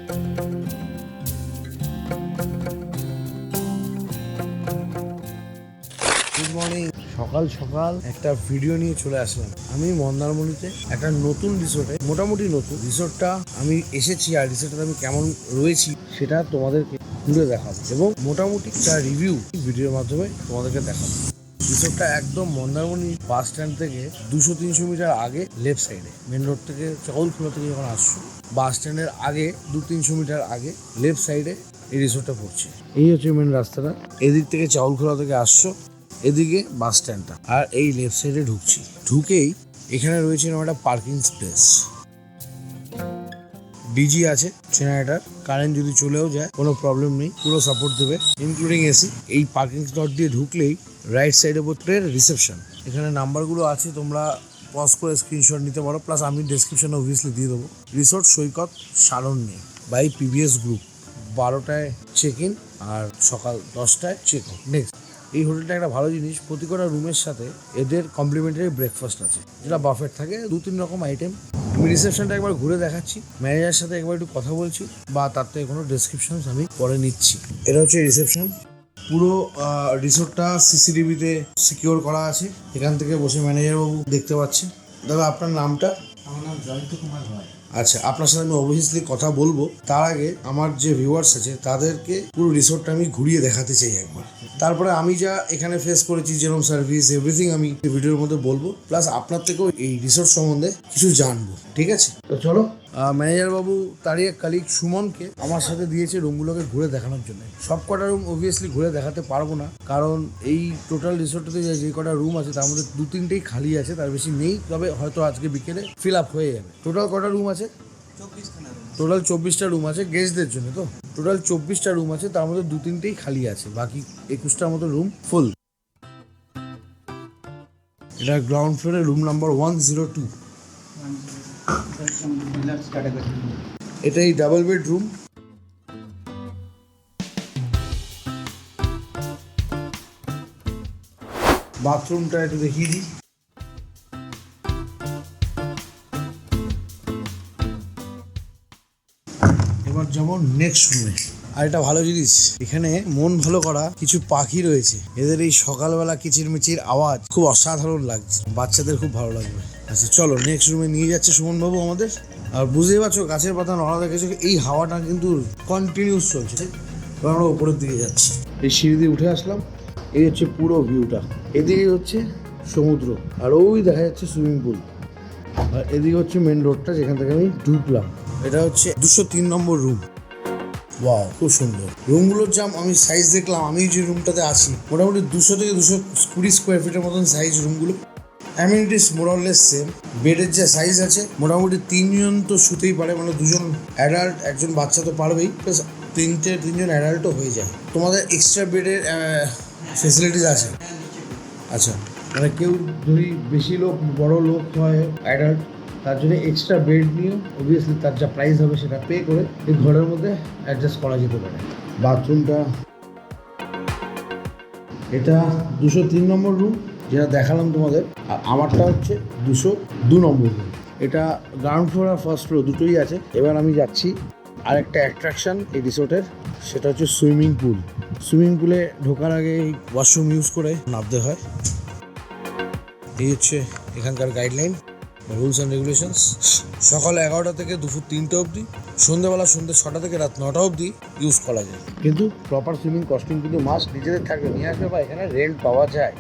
Good morning. সকাল সকাল একটা ভিডিও নিয়ে চলে আসলাম। আমি মন্দারমণিতে একটা নতুন রিসোর্টে, মোটামুটি নতুন রিসোর্টটা আমি এসেছি, আর রিসোর্টে আমি কেমন রয়েছি সেটা তোমাদেরকে ঘুরে দেখাবো এবং মোটামুটি একটা রিভিউ ভিডিওর মাধ্যমে তোমাদেরকে দেখাবো। রিসোর্টটা একদম মন্দারমণি বাস স্ট্যান্ড থেকে 200-300 মিটার আগে, লেফট সাইডে, মেন রোড থেকে চাউলখোলা থেকে যখন আসছো বাস স্ট্যান্ডের আগে 200-300 মিটার আগে লেফট সাইডে এই রিসোর্টটা পড়ছে। এই হচ্ছে মেন রাস্তাটা। এদিক থেকে চাউলখোলা থেকে আসছো, এদিকে বাস স্ট্যান্ডটা, আর এই লেফট সাইডে ঢুকছি। ঢুকেই এখানে রয়েছে একটা পার্কিং স্পেস, ডিজি আছে জেনারেটর, কারেন্ট যদি চলেও যায় কোনো প্রবলেম নেই, পুরো সাপোর্ট দেবে ইনক্লুডিং এসি। এই পার্কিং স্লট দিয়ে ঢুকলেই রাইট সাইডে পড়ে রিসেপশন। এখানে নাম্বারগুলো আছে, তোমরা পজ করে স্ক্রিনশট নিতে পারো, প্লাস আমি ডেসক্রিপশনে অবভিয়াসলি দিয়ে দেবো। Resort Saikat Saranye by PBS group. 12টায় চেক ইন আর সকাল 10টায় চেক আউট। নেক্সট, এই হোটেলটা একটা ভালো জিনিস, প্রতি কটা রুমের সাথে এদের কমপ্লিমেন্টারি ব্রেকফাস্ট আছে, যেটা বাফেট থাকে, 2-3 রকম আইটেম। আমি রিসেপশনটা একবার ঘুরে দেখাচ্ছি, ম্যানেজারের সাথে একবার একটু কথা বলছি, বা তার থেকে কোনো ডেসক্রিপশন আমি পরে নিচ্ছি। এটা হচ্ছে রিসেপশন। পুরো রিসোর্টটা সিসিটিভিতে সিকিউর করা আছে। এখান থেকে বসে ম্যানেজার বাবু দেখতে পাচ্ছে। দাদা, আপনার নামটা? আমার নাম জয়ন্ত কুমার রায়। আচ্ছা, আপনার সাথে আমি অবভিয়াসলি কথা বলবো। তার আগে আমার যে ভিউয়ার্স আছে তাদেরকে পুরো রিসোর্টটা আমি ঘুরিয়ে দেখাতে চাই একবার। তারপরে আমি যা এখানে ফেস করেছি, যেরকম সার্ভিস, এভরিথিং আমি ভিডিওর মধ্যে বলবো, প্লাস আপনার থেকেও এই রিসোর্ট সম্বন্ধে কিছু জানবো। ঠিক আছে, তো চলো। ম্যানেজার বাবু তারই এক কালিগ সুমনকে আমার সাথে দিয়েছে রুমগুলোকে ঘুরে দেখানোর জন্য। সব কটা রুম অবভিয়াসলি ঘুরে দেখাতে পারবো না, কারণ এই টোটাল রিসোর্টটাতে যে কটা রুম আছে তার মধ্যে 2-3টেই খালি আছে, তার বেশি নেই। তবে হয়তো আজকে বিকেলে ফিল আপ হয়ে যাবে। টোটাল কটা রুম আছে? টোটাল 24টা রুম আছে গেস্টদের জন্য। তো টোটাল 24টা রুম আছে, তার মধ্যে 2-3টেই খালি আছে, বাকি 21টার মতো রুম ফুল। এটা গ্রাউন্ড ফ্লোরে রুম নাম্বার 102। এটাই ডাবল বেডরুম। বাথরুমটা একটু দেখিয়ে দিই। এবার যেমন নেক্সট রুমে, আর এটা ভালো জিনিস, এখানে মন ভালো করা কিছু পাখি রয়েছে। এদের এই সকালবেলা কিচিরমিচির আওয়াজ খুব অসাধারণ লাগছে, বাচ্চাদের খুব ভালো লাগবে। আচ্ছা চলো, নেক্সট রুমে নিয়ে যাচ্ছে সুমন বাবু আমাদের। আর বুঝতেই পারছো গাছের পাতা নড়া দেখেছো, এই হাওয়াটা কিন্তু কন্টিনিউস চলছে। আমরা উপরের দিকে যাচ্ছি, এই সিঁড়ি দিয়ে উঠে আসলাম। এই হচ্ছে পুরো ভিউটা। এদিকে হচ্ছে সমুদ্র, আর ওই দেখা যাচ্ছে সুইমিং পুল, আর এদিকে হচ্ছে মেন রোডটা যেখান থেকে আমি ঢুকলাম। এটা হচ্ছে 203 নম্বর রুম। ওয়াও, খুব সুন্দর রুমগুলোর। যা আমি সাইজ দেখলাম, আমি যে রুমটাতে আছি, মোটামুটি 200 থেকে 220 স্কোয়ার ফিটের মতন সাইজ রুমগুলো। Amenities মোরলেস same. বেডের যে সাইজ আছে, মোটামুটি 3 জন তো শুতেই পারে, মানে 2 জন অ্যাডাল্ট, একজন বাচ্চা তো পারবেই, প্লাস 3 জন অ্যাডাল্টও হয়ে যায়। তোমাদের এক্সট্রা বেডের ফেসিলিটিস আছে? আচ্ছা, মানে কেউ যদি বেশি লোক, বড় লোক হয় অ্যাডাল্ট, তার জন্য এক্সট্রা বেড নিয়ে অবভিয়াসলি তার যা প্রাইস হবে সেটা পে করে এই ঘরের মধ্যে অ্যাডজাস্ট করা যেতে পারে। বাথরুমটা, এটা 203 নম্বর রুম যেটা দেখালাম তোমাদের, আর আমারটা হচ্ছে 202 নম্বর রুম। এটা গ্রাউন্ড ফ্লোর আর ফার্স্ট ফ্লোর দুটোই আছে। এবার আমি যাচ্ছি আরেকটা অ্যাট্রাকশন এই রিসোর্টের, সেটা হচ্ছে সুইমিং পুল। সুইমিং পুলে ঢোকার আগে এই ওয়াশরুম ইউজ করে নামতে হয়। এই হচ্ছে এখানকার গাইডলাইন, রুলস অ্যান্ড রেগুলেশনস। সকাল 11টা থেকে দুপুর 3টে অবধি, সন্ধ্যেবেলা সন্ধ্যে 6টা থেকে রাত 9টা অবধি ইউজ করা যায়। কিন্তু প্রপার সুইমিং কস্টিউম কিন্তু মাস্ট নিজেদের থাকবে, নিয়ে আসবে, বা এখানে রেন্ট পাওয়া যায়।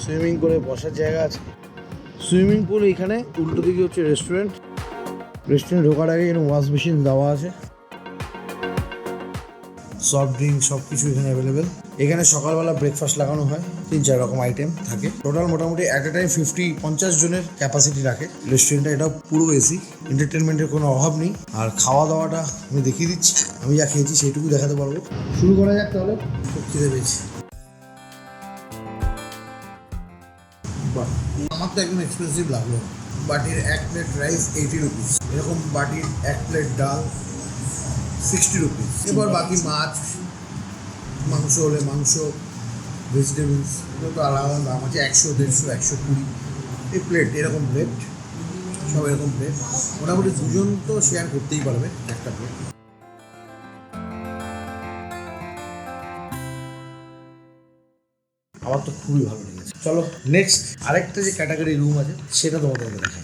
সুইমিং করে বসার জায়গা আছে। সুইমিং পুল এখানে উল্টো দিকে হচ্ছে রেস্টুরেন্ট। রেস্টুরেন্ট ঢোকার আগে এখানে ওয়াশ মেশিন দেওয়া আছে, সফট ড্রিঙ্ক সব কিছু এখানে অ্যাভেলেবেল। এখানে সকালবেলা ব্রেকফাস্ট লাগানো হয়, 3-4 রকম আইটেম থাকে। টোটাল মোটামুটি অ্যাট এ টাইম 50 জনের ক্যাপাসিটি রাখে রেস্টুরেন্টটা। এটা পুরো এসি, এন্টারটেনমেন্টের কোনো অভাব নেই। আর খাওয়া দাওয়াটা আমি দেখিয়ে দিচ্ছি, আমি যা খেয়েছি সেইটুকু দেখাতে পারবো। শুরু করা যাক তাহলে, খুব খিদে পেয়েছি। বাহ, আমার তো একদম এক্সপেন্সিভ লাগলো। বাটির 1 প্লেট রাইস 80 রুপিস, এরকম বাটির 1 প্লেট ডাল 60 রুপিস। এবার বাকি মাছ, মাংস হলে মাংস, ভেজিটেবলস এগুলো তো আলাদা আলাদা দাম আছে, 100, 150, 120 এই প্লেট, এরকম প্লেট, সব এরকম প্লেট। মোটামুটি দুজন তো শেয়ার করতেই পারবে একটা প্লেট। আমার তো খুবই ভালো লেগেছে। চলো নেক্সট আরেকটা যে ক্যাটাগরি রুম আছে সেটা তোমাদেরকে দেখাই।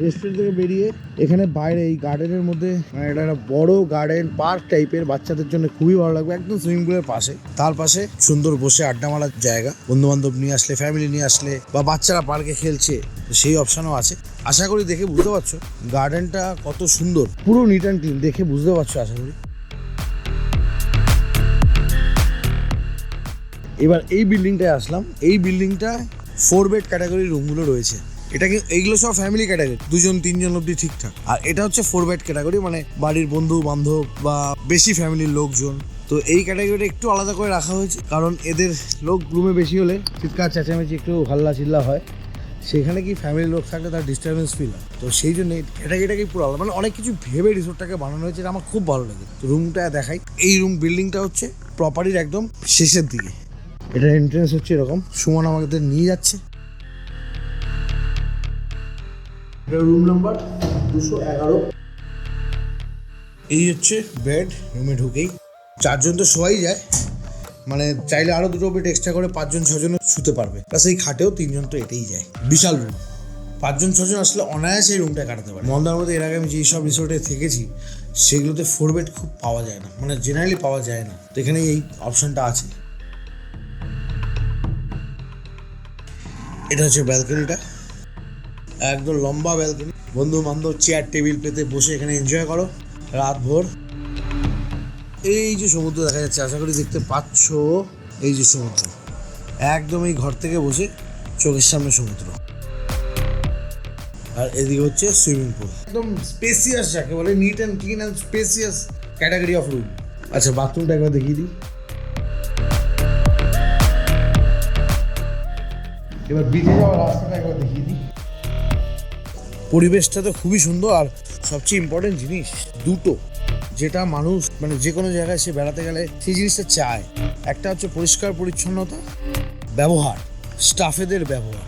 রেস্টুরেন্ট থেকে বেরিয়ে এখানে বাইরে এই গার্ডেনের মধ্যে, মানে এটা একটা বড় গার্ডেন পার্ক টাইপের, বাচ্চাদের জন্য খুবই ভালো লাগবে, একদম সুইমিং পুলের পাশে। তার পাশে সুন্দর বসে আড্ডা মারার জায়গা, বন্ধু বান্ধব নিয়ে আসলে, ফ্যামিলি নিয়ে আসলে, বা বাচ্চারা পার্কে খেলছে, সেই অপশানও আছে। আশা করি দেখে বুঝতে পারছো গার্ডেনটা কত সুন্দর, পুরো নিট অ্যান্ড ক্লিন, দেখে বুঝতে পারছো আশা করি। এবার এই বিল্ডিংটায় আসলাম, এই বিল্ডিংটা 4 বেড ক্যাটাগরি রুমগুলো রয়েছে। এটা কি, এইগুলো সব ফ্যামিলি ক্যাটাগরি, 2-3 অব্দি ঠিকঠাক। আর এটা হচ্ছে 4 বেড ক্যাটাগরি, মানে বাড়ির বন্ধু বান্ধব বা বেশি ফ্যামিলির লোকজন। তো এই ক্যাটাগরিটা একটু আলাদা করে রাখা হয়েছে, কারণ এদের লোক রুমে বেশি হলে চিৎকার চেঁচামেচি, একটু হাল্লা চিল্লা হয়। সেখানে কি ফ্যামিলির লোক থাকলে তার ডিস্টারবেন্স ফিল হয়। তো সেই জন্য ক্যাটাগরিটাকে পুরো আলাদা, মানে অনেক কিছু ভেবে রিসোর্টটাকে বানানো হয়েছে, আমার খুব ভালো লাগে। তো রুমটা দেখাই, এই বিল্ডিংটা হচ্ছে প্রপার্টির একদম শেষের দিকে। এটার এন্ট্রেন্স হচ্ছে এরকম, সুমন আমাদের নিয়ে যাচ্ছে। এটা রুম নাম্বার 211। এই হচ্ছে বেড, রুমে ঢুকেই 4 জন তো শোয়াই যায়, মানে চাইলে আরো 2 বেড এক্সট্রা করে 5-6 জন শুতে পারবে। প্লাস এই খাটেও 3 জন তো এটাই যায়। বিশাল রুম, 5-6 জন আসলে অনায়াসে এই রুমটা কাটাতে পারে। মন্দার মধ্যে এর আগে আমি যেসব রিসোর্টে থেকেছি সেগুলোতে 4 বেড খুব পাওয়া যায় না, মানে জেনারেলি পাওয়া যায় না। তো এখানে এই অপশনটা আছে। এটা হচ্ছে ব্যালকনিটা, একদম লম্বা ব্যালকনি, বন্ধু বান্ধব চেয়ার টেবিল পেতে বসে এখানে এনজয় করো রাত ভোর। এই যে সমুদ্র দেখা যাচ্ছে, আশা করি দেখতে পাচ্ছ, এই যে সমুদ্র, একদম এই ঘর থেকে বসে চোখের সামনে সমুদ্র। আর এদিকে হচ্ছে সুইমিং পুল, একদম স্পেসিয়াস, যাকে বলে NEET and clean and spacious category of room. আচ্ছা বাথরুমটা একবার দেখিয়ে দিই। এবার বিচে যাওয়ার রাস্তাটা একবার দেখিয়ে দিই। পরিবেশটা তো খুবই সুন্দর, আর সবচেয়ে ইম্পর্টেন্ট জিনিস দুটো, যেটা মানুষ মানে যে কোনো জায়গায় সে বেড়াতে গেলে সেই জিনিসটা চায়। একটা হচ্ছে পরিষ্কার পরিচ্ছন্নতা, ব্যবহার, স্টাফেদের ব্যবহার।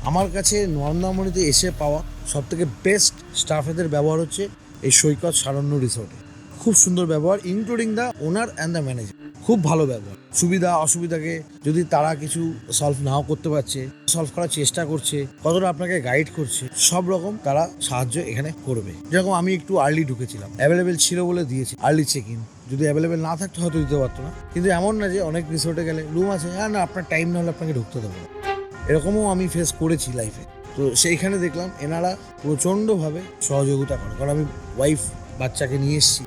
আমার কাছে মন্দারমণিতে এসে পাওয়া সবথেকে বেস্ট স্টাফেদের ব্যবহার হচ্ছে এই সৈকত সারণ্য রিসোর্টে। খুব সুন্দর ব্যবহার, including the owner and the manager. খুব ভালো ব্যবহার, সুবিধা অসুবিধাকে যদি তারা কিছু সলভ নাও করতে পারছে, সলভ করার চেষ্টা করছে, কতটা আপনাকে গাইড করছে, সব রকম তারা সাহায্য এখানে করবে। যেরকম আমি একটু আর্লি ঢুকেছিলাম, অ্যাভেলেবেল ছিল বলে দিয়েছি আর্লি চেক ইন, যদি অ্যাভেলেবেল না থাকতো হয়তো দিতে পারতো না। কিন্তু এমন না যে অনেক রিসোর্টে গেলে রুম আছে, হ্যাঁ না আপনার টাইম না হলে আপনাকে ঢুকতে দেবো না, এরকমও আমি ফেস করেছি লাইফে। তো সেইখানে দেখলাম এনারা প্রচণ্ডভাবে সহযোগিতা করে, কারণ আমি ওয়াইফ বাচ্চাকে নিয়ে এসেছি,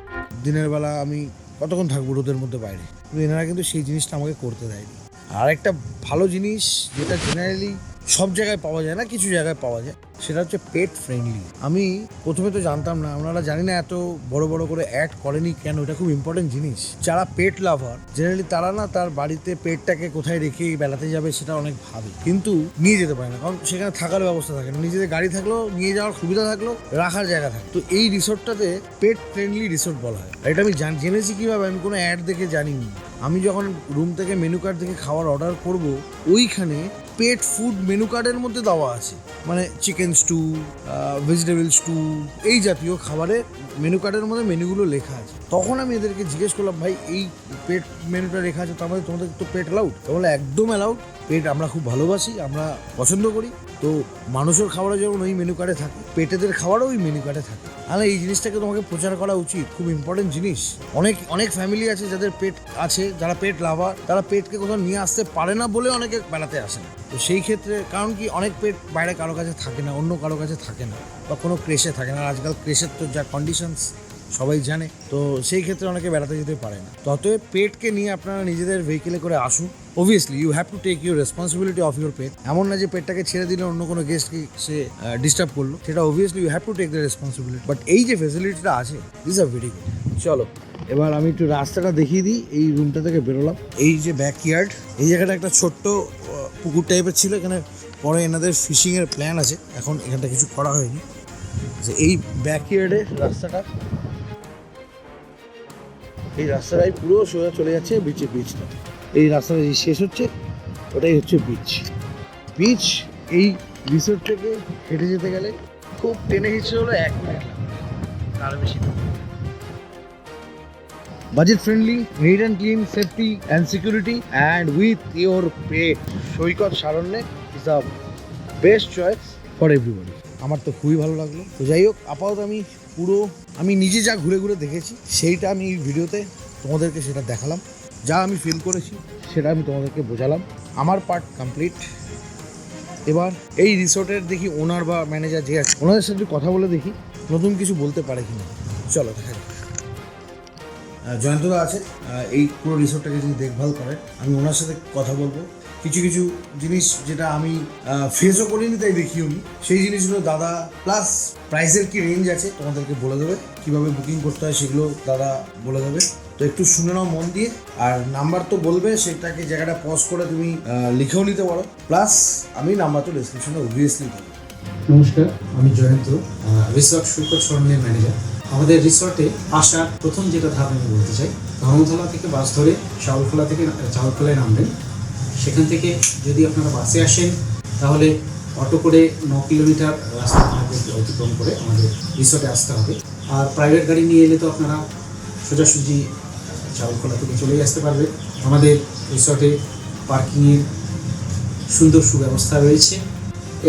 দিনের বেলা আমি কতক্ষণ থাকবো রোদের মধ্যে বাইরে, কিন্তু এনারা কিন্তু সেই জিনিসটা আমাকে করতে দেয়নি। আর একটা ভালো জিনিস যেটা জেনারেলি সব জায়গায় পাওয়া যায় না, কিছু জায়গায় পাওয়া যায়, সেটা হচ্ছে পেট ফ্রেন্ডলি। আমি প্রথমে তো জানতাম না, আপনারা জানি না এত বড় বড় করে অ্যাড করেনি কেন, এটা খুব ইম্পর্টেন্ট জিনিস। যারা পেট লাভার জেনারেলি তারা না তার বাড়িতে পেটটাকে কোথায় রেখে বেড়াতে যাবে সেটা অনেক ভাবে, কিন্তু নিয়ে যেতে পারে না, কারণ সেখানে থাকার ব্যবস্থা থাকে না, নিজেদের গাড়ি থাকলেও নিয়ে যাওয়ার সুবিধা থাকলেও রাখার জায়গা থাকে। তো এই রিসোর্টটাতে পেট ফ্রেন্ডলি রিসোর্ট বলা হয়। এটা আমি জেনেছি কিভাবে, আমি কোনো অ্যাড দেখে জানিনি। আমি যখন রুম থেকে মেনু কার্ড দেখে খাবার অর্ডার করব, ওইখানে পেট ফুড মেনু কার্ডের মধ্যে দেওয়া আছে, মানে চিকেন স্টু, ভেজিটেবল স্টু, এই জাতীয় খাবারের মেনু কার্ডের মধ্যে মেনুগুলো লেখা আছে। তখন আমি এদেরকে জিজ্ঞেস করলাম, ভাই এই পেট মেনুটা লেখা আছে, তার মধ্যে তোমাদের তো পেট অ্যালাউড? তাহলে একদম অ্যালাউড, পেট আমরা খুব ভালোবাসি, আমরা পছন্দ করি। তো মানুষের খাবারও যেমন ওই মেনু কার্ডে থাকে, পেটেদের খাবারও ওই মেনু কার্ডে থাকে। তাহলে এই জিনিসটাকে তোমাকে প্রচার করা উচিত, খুব ইম্পর্টেন্ট জিনিস। অনেক ফ্যামিলি আছে যাদের পেট আছে, যারা পেট লাভার, তারা পেটকে কোথাও নিয়ে আসতে পারে না বলে অনেকে বেড়াতে আসে না। তো সেই ক্ষেত্রে, কারণ কি অনেক পেট বাইরে কারো কাছে থাকে না, অন্য কারো কাছে থাকে না, বা কোনো ক্রেশে থাকে না। আজকাল ক্রেশের তো যা কন্ডিশনস সবাই জানে, তো সেই ক্ষেত্রে অনেকে বেড়াতে যেতে পারে না। অতএব পেটকে নিয়ে আপনারা নিজেদের ভেহিকেলে করে আসুন। Obviously you have to take your responsibility of your pet. এমন না যে পেটটাকে ছেড়ে দিলে অন্য কোনো গেস্টকে সে ডিস্টার্ব করলো, সেটা obviously you have to take the responsibility. But এই যে ফেসিলিটিটা আছে, দিস আর ভেরি গুড। চলো এবার আমি একটু রাস্তাটা দেখিয়ে দিই। এই রুমটা থেকে বেরোলাম, এই যে ব্যাকইয়ার্ড, এই জায়গাটা একটা ছোট্ট পুকুর টাইপের ছিল, এখানে পরে এনাদের ফিশিংয়ের প্ল্যান আছে, এখন এখানটা কিছু করা হয়নি। যে এই ব্যাকইয়ার্ডের রাস্তাটা, এই রাস্তাটাই পুরো সোজা চলে যাচ্ছে বিচটা। এই রাস্তাটা যে শেষ হচ্ছে ওটাই হচ্ছে বিচ। বিচ এই রিসোর্ট থেকে হেঁটে যেতে গেলে খুব টেনে হিসেবে হলো 1 মিনিট লাগবে, তার বেশি না। Budget friendly, neat and clean, safety and security and with your pet, Saikat Saranye is the best choice for everybody. আমার তো খুবই ভালো লাগলো। তো যাই হোক, আপাতত আমি নিজে যা ঘুরে ঘুরে দেখেছি সেইটা আমি এই ভিডিওতে তোমাদেরকে সেটা দেখালাম। যা আমি ফিল করেছি সেটা আমি তোমাদেরকে বোঝালাম। আমার পার্ট কমপ্লিট। এবার এই রিসোর্টের দেখি ওনার বা ম্যানেজার যে আছে ওনাদের সাথে কথা বলে দেখি নতুন কিছু বলতে পারে কিনা। চলো দেখা যাক। জয়ন্তদা আছে এই পুরো রিসোর্টটাকে যিনি দেখভাল করেন, আমি ওনার সাথে কথা বলবো। কিছু কিছু জিনিস যেটা আমি ফেসও করিনি তাই দেখিও নি, সেই জিনিসগুলো দাদা, প্লাস প্রাইসের কি রেঞ্জ আছে তোমাদেরকে বলে দেবে, কীভাবে বুকিং করতে হয় সেগুলো দাদা বলে দেবে। তো একটু শুনে নাও মন দিয়ে, আর নাম্বার তো বলবে, সেটাকে জায়গাটা পজ করে তুমি লিখেও নিতে পারো, প্লাস আমি নাম্বার তো ডিসক্রিপশনে অবভিয়াসলি দেবো। নমস্কার, আমি জয়ন্ত, রিসর্ট সৈকত সরণ্যের ম্যানেজার। আমাদের রিসর্টে আসার প্রথম যেটা ধাপ আমি বলতে চাই, ধর্মতলা থেকে বাস ধরে চাউলখোলায় নামবেন। সেখান থেকে যদি আপনারা বাসে আসেন তাহলে অটো করে 9 কিলোমিটার রাস্তা আমাদেরকে অতিক্রম করে আমাদের রিসর্টে আসতে হবে। আর প্রাইভেট গাড়ি নিয়ে এলে তো আপনারা সোজাসুজি চাউলখোলা থেকে চলেই আসতে পারবেন। আমাদের রিসর্টে পার্কিংয়ের সুন্দর সুব্যবস্থা রয়েছে।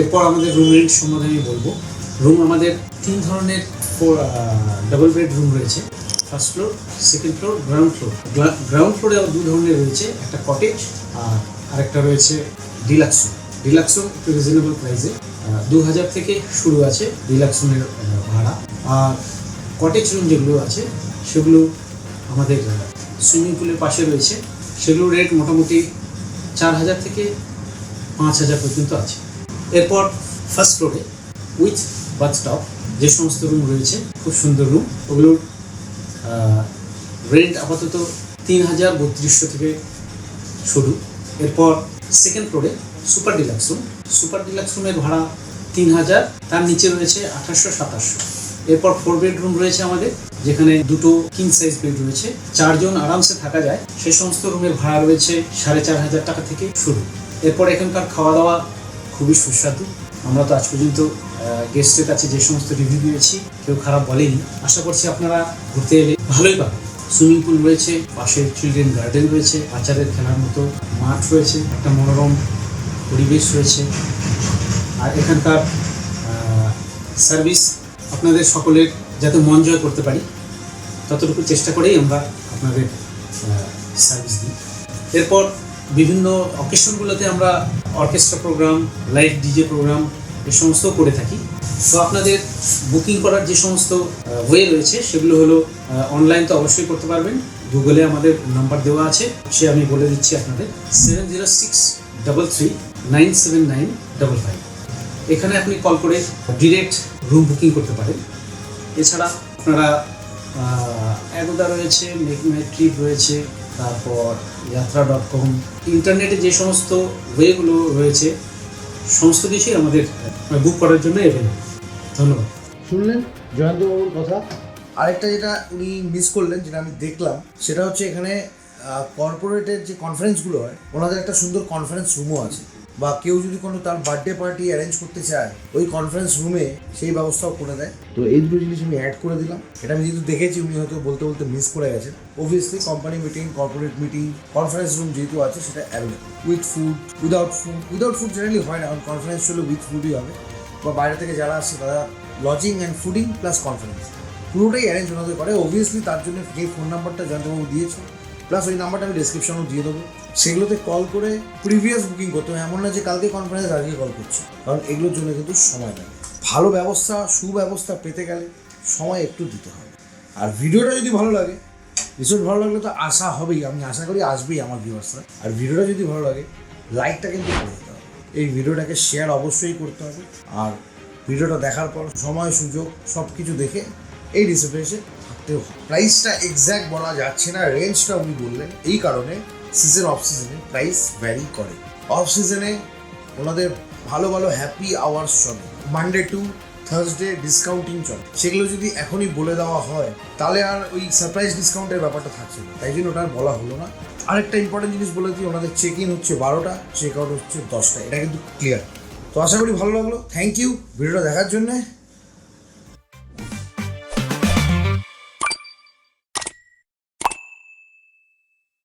এরপর আমাদের রুম রেন্ট সম্বন্ধে আমি বলবো। রুম আমাদের 3 ধরনের ডাবল বেড রুম রয়েছে, first floor, second floor, ground floor. Ground ফ্লোরে 2 ধরনের রয়েছে, একটা কটেজ আর আরেকটা রয়েছে ডিলাক্স রুম। ডিলাক্স রুম একটু রিজনেবল প্রাইসে 2000 থেকে শুরু আছে ডিলাক্স রুমের ভাড়া। আর কটেজ রুম যেগুলো আছে সেগুলো আমাদের সুইমিং পুলের পাশে রয়েছে, সেগুলোর রেট মোটামুটি 4000 থেকে 5000 পর্যন্ত আছে। এরপর ফার্স্ট ফ্লোরে উইথ বাথটব যে সমস্ত রুম রয়েছে, খুব সুন্দর রুম, ওগুলোর রেন্ট আপাতত 3300 থেকে শুরু। এরপর সেকেন্ড ফ্লোরে super deluxe room. Super deluxe রুমের ভাড়া 3000, তার নিচে রয়েছে 2800-2700। এরপর 4 বেডরুম রয়েছে আমাদের, যেখানে 2টো কিং সাইজ বেড রয়েছে, 4 জন আরামসে থাকা যায়। সেই সমস্ত রুমের ভাড়া রয়েছে 4500 টাকা থেকে শুরু। এরপর এখানকার খাওয়া দাওয়া খুবই সুস্বাদু। আমরা তো আজ পর্যন্ত গেস্টের কাছে যে সমস্ত রিভিউ দিয়েছি কেউ খারাপ বলেনি। আশা করছি আপনারা ঘুরতে এলে ভালোই পাবেন। সুইমিং পুল রয়েছে, পাশে চিলড্রেন গার্ডেন রয়েছে, বাচ্চাদের খেলার মতো মাঠ রয়েছে, একটা মনোরম পরিবেশ রয়েছে। আর এখানকার সার্ভিস আপনাদের সকলের যাতে মন জয় করতে পারি ততটুকু চেষ্টা করেই আমরা আপনাদের সার্ভিস দিই। এরপর বিভিন্ন অকেশনগুলোতে আমরা orchestra program, live DJ program এ সমস্ত করে থাকি। তো আপনাদের বুকিং করার যে সমস্ত ওয়ে রয়েছে সেগুলো হলো, অনলাইন তো অবশ্যই করতে পারবেন, গুগলে আমাদের নাম্বার দেওয়া আছে, সে আমি বলে দিচ্ছি আপনাদের 7063397955। এখানে আপনি কল করে ডিরেক্ট রুম বুকিং করতে পারেন। এছাড়া আপনারা অ্যাগোদা রয়েছে, মেক মাই ট্রিপ রয়েছে, তারপর যাত্রা.com, ইন্টারনেটে যে সমস্ত ওয়েগুলো রয়েছে সমস্ত কিছুই আমাদের বুক করার জন্য অ্যাভেলেবল। ধন্যবাদ। শুনলেন জয়ন্তবাবুর কথা। আরেকটা যেটা উনি মিস করলেন, যেটা আমি দেখলাম, সেটা হচ্ছে এখানে কর্পোরেটের যে কনফারেন্সগুলো হয় ওনাদের একটা সুন্দর কনফারেন্স রুমও আছে, বা কেউ যদি কোনো তার বার্থডে পার্টি অ্যারেঞ্জ করতে চায় ওই কনফারেন্স রুমে সেই ব্যবস্থাও করে দেয়। তো এই দুটো জিনিস আমি অ্যাড করে দিলাম। এটা আমি যেহেতু দেখেছি উনি হয়তো বলতে বলতে মিস করে গেছেন। Obviously company meeting, corporate meeting, conference room যেহেতু আছে সেটা available, with food, without food generally হয় না, কারণ কনফারেন্স হলে উইথ ফুডই হবে, বা বাইরে থেকে যারা আসছে তারা lodging and fooding plus conference পুরোটাই অ্যারেঞ্জ ওনাদের করে। অবভিয়াসলি তার জন্য যে ফোন নাম্বারটা জয়ন্তবাবু দিয়েছে, প্লাস ওই নাম্বারটা আমি ডিসক্রিপশনেও দিয়ে দেবো, সেগুলোতে কল করে প্রিভিয়াস বুকিং করতে হবে। এমন না যে কালকে কনফারেন্স আজকে কল করছি, কারণ এগুলোর জন্য কিন্তু সময় লাগে। ভালো ব্যবস্থা, সুব্যবস্থা পেতে গেলে সময় একটু দিতে হবে। আর ভিডিওটা যদি ভালো লাগে, রিসোর্ট ভালো লাগলে তো আশা হবেই, আমি আশা করি আসবেই আমার ভিউয়ার্সরা। আর ভিডিওটা যদি ভালো লাগে লাইকটা কিন্তু করে দিতে হবে, এই ভিডিওটাকে শেয়ার অবশ্যই করতে হবে। আর ভিডিওটা দেখার পর সময় সুযোগ সব কিছু দেখে এই রিসোর্টে এসে থাকতেও হয়। প্রাইসটা এক্স্যাক্ট বলা যাচ্ছে না, রেঞ্জটা উনি বললেন, এই কারণে সিজন অফ সিজনে প্রাইস ভ্যারি করে। অফ সিজনে ওনাদের ভালো ভালো হ্যাপি আওয়ার্স চলে, মানডে টু থার্সডে ডিসকাউন্টিং চলে। সেগুলো যদি এখনই বলে দেওয়া হয় তাহলে আর ওই সারপ্রাইজ ডিসকাউন্টের ব্যাপারটা থাকছে না, তাই জন্য ওটা আর বলা হলো না। আরেকটা ইম্পর্টেন্ট জিনিস বলে দিই, ওনাদের চেক ইন হচ্ছে 12টা, চেক আউট হচ্ছে 10টা, এটা কিন্তু ক্লিয়ার। তো আশা করি ভালো লাগলো। থ্যাংক ইউ ভিডিওটা দেখার জন্যে।